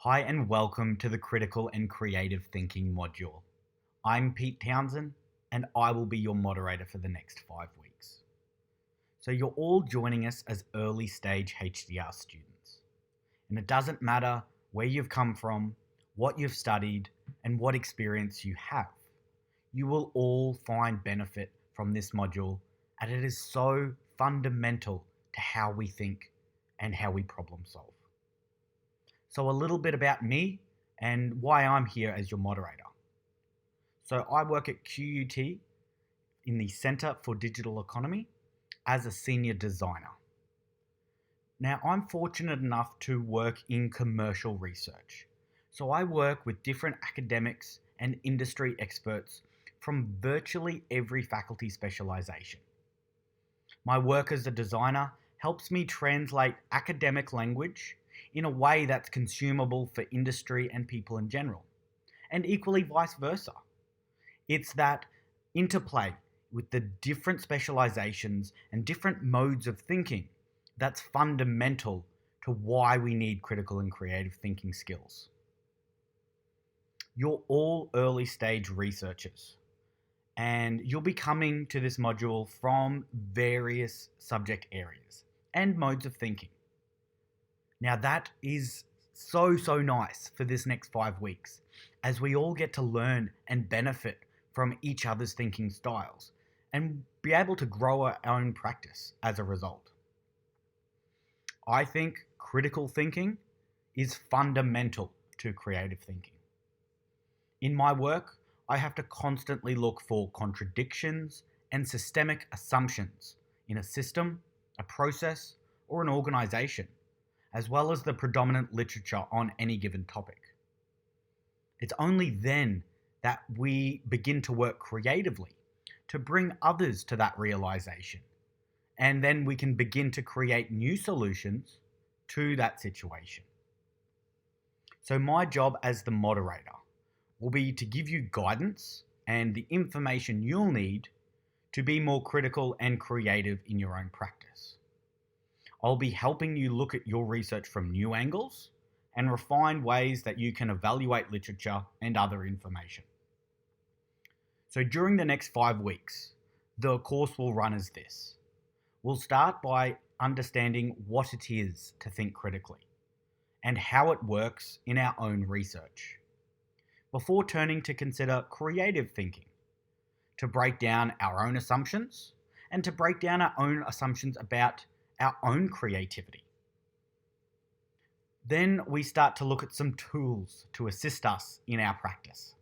Hi and welcome to the Critical and Creative Thinking module. I'm Pete Townsend and I will be your moderator for the next 5 weeks. So you're all joining us as early stage HDR students. And it doesn't matter where you've come from, what you've studied, and what experience you have. You will all find benefit from this module, and it is so fundamental to how we think and how we problem solve. So a little bit about me and why I'm here as your moderator. So I work at QUT in the Centre for Digital Economy as a senior designer. Now I'm fortunate enough to work in commercial research. So I work with different academics and industry experts from virtually every faculty specialisation. My work as a designer helps me translate academic language in a way that's consumable for industry and people in general, and equally vice versa. It's that interplay with the different specializations and different modes of thinking that's fundamental to why we need critical and creative thinking skills. You're all early stage researchers, and you'll be coming to this module from various subject areas and modes of thinking. Now that is so nice for this next 5 weeks, as we all get to learn and benefit from each other's thinking styles and be able to grow our own practice as a result. I think critical thinking is fundamental to creative thinking. In my work, I have to constantly look for contradictions and systemic assumptions in a system, a process, or an organization, as well as the predominant literature on any given topic. It's only then that we begin to work creatively to bring others to that realization, and then we can begin to create new solutions to that situation. So my job as the moderator will be to give you guidance and the information you'll need to be more critical and creative in your own practice. I'll be helping you look at your research from new angles and refine ways that you can evaluate literature and other information. So during the next 5 weeks, the course will run as this. We'll start by understanding what it is to think critically and how it works in our own research, before turning to consider creative thinking, to break down our own assumptions and to break down our own assumptions about our own creativity. Then we start to look at some tools to assist us in our practice.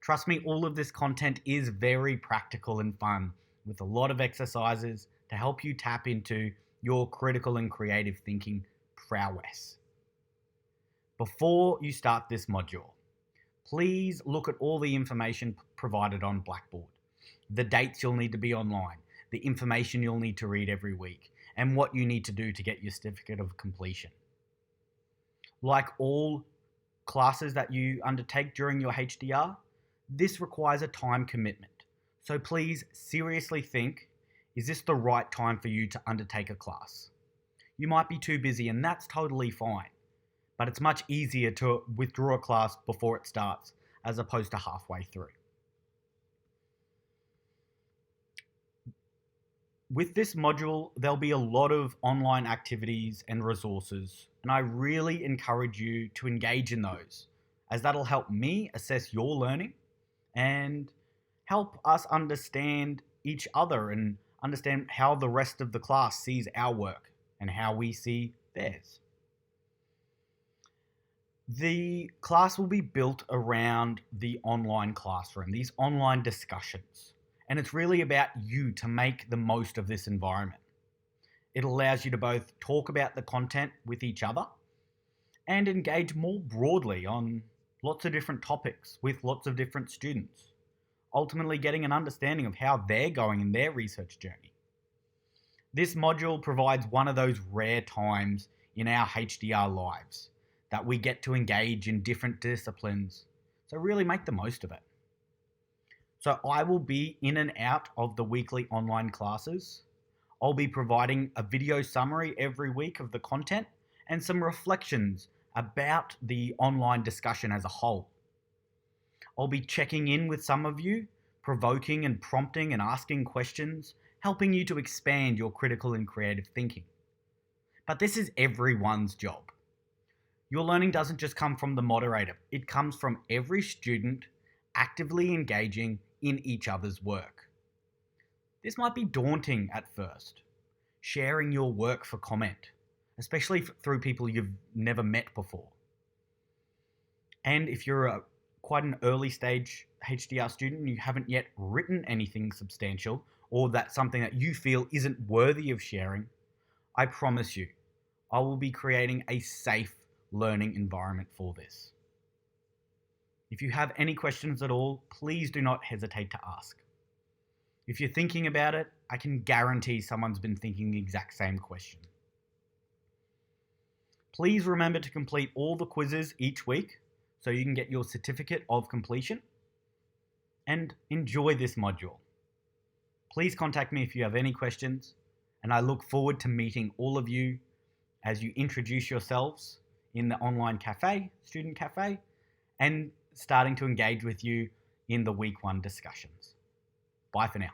Trust me, all of this content is very practical and fun, with a lot of exercises to help you tap into your critical and creative thinking prowess. Before you start this module, please look at all the information provided on Blackboard, the dates you'll need to be online, the information you'll need to read every week, and what you need to do to get your certificate of completion. Like all classes that you undertake during your HDR, this requires a time commitment. So please seriously think, is this the right time for you to undertake a class? You might be too busy, and that's totally fine, but it's much easier to withdraw a class before it starts as opposed to halfway through. With this module, there'll be a lot of online activities and resources, and I really encourage you to engage in those, as that'll help me assess your learning and help us understand each other and understand how the rest of the class sees our work and how we see theirs. The class will be built around the online classroom, these online discussions. And it's really about you to make the most of this environment. It allows you to both talk about the content with each other and engage more broadly on lots of different topics with lots of different students, ultimately getting an understanding of how they're going in their research journey. This module provides one of those rare times in our HDR lives that we get to engage in different disciplines, so really make the most of it. So I will be in and out of the weekly online classes. I'll be providing a video summary every week of the content and some reflections about the online discussion as a whole. I'll be checking in with some of you, provoking and prompting and asking questions, helping you to expand your critical and creative thinking. But this is everyone's job. Your learning doesn't just come from the moderator, it comes from every student actively engaging in each other's work. This might be daunting at first, sharing your work for comment, especially through people you've never met before. And if you're quite an early stage HDR student and you haven't yet written anything substantial, or that's something that you feel isn't worthy of sharing, I promise you, I will be creating a safe learning environment for this. If you have any questions at all, please do not hesitate to ask. If you're thinking about it, I can guarantee someone's been thinking the exact same question. Please remember to complete all the quizzes each week so you can get your certificate of completion, and enjoy this module. Please contact me if you have any questions, and I look forward to meeting all of you as you introduce yourselves in the online cafe, student cafe, and starting to engage with you in the week 1 discussions. Bye for now.